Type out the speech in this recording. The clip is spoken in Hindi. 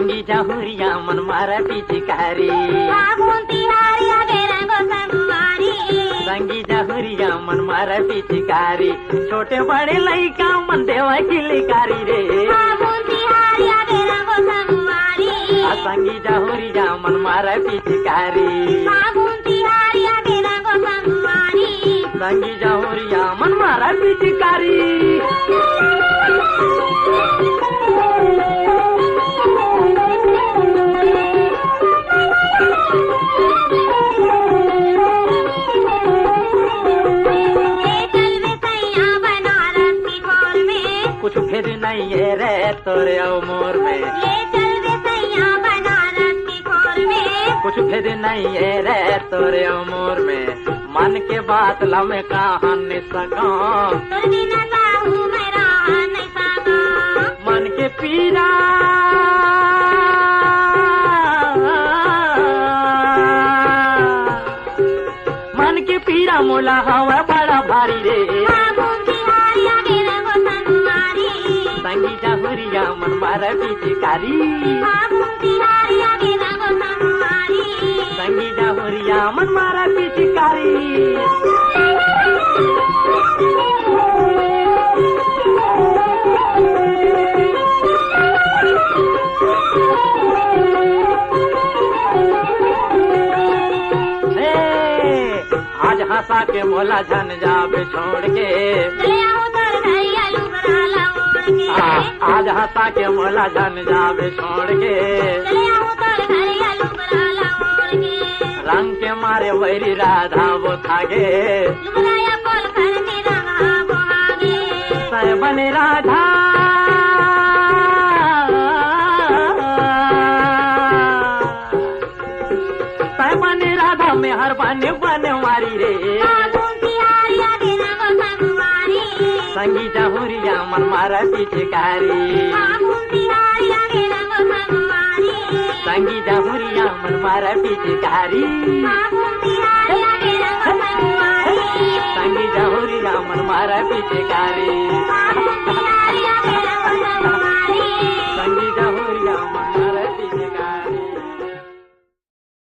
संगी जहुरिया मन मारा पिचकारी फागुन तिहारी आगे रंगो संगवारी संगी जहुरिया मन मारा पिचकारी छोटे बड़े लइका मन देवा किलकारी रे फागुन तिहारी आगे रंगो संगवारी संगी जहुरिया मन मारा पिचकारी फागुन तिहारी आगे रंगो संगवारी संगी जहुरिया मन मारा पिचकारी कुछ भेद नहीं है रे तोरे उमर में ले चल रे सैया बनारस की खोर में कुछ भेद नहीं है रे तोरे उमर में मन के बात लमे कहा नहीं सका तोर बिना साहू मैं रह नहीं सका मन के पीरा मन के पीरा मोला हवा बड़ा भारी रे फागुन तिहारी आगे रंगो संगवारी संगी जहुरिया मन मारा पिचकारी फागुन तिहारी आगे रंगो संगवारी संगी जहुरिया मन मारा पिचकारी आज हंसा के मोला झन जाबे छोड़ के चले आओ तोर घरिया लुगरा ओढ़ के आज हंसा के मोला झन जाबे छोड़ के चले आओ तोर घरिया लुगरा ओढ़ के रंग के मारे वैरी राधा वो थागे लुगराया बोल कर के रंगा बोहागे सै बने राधा सै बने राधा में हर बने बनवारी रे फागुन तिहारी आगे रंगो संगवारी संगी जहुरिया मन मारा पिचकारी फागुन तिहारी आगे रंगो संगवारी संगी जहुरिया मन मारा पिचकारी फागुन तिहारी आगे रंगो संगवारी संगी जहुरिया मन मारा पिचकारी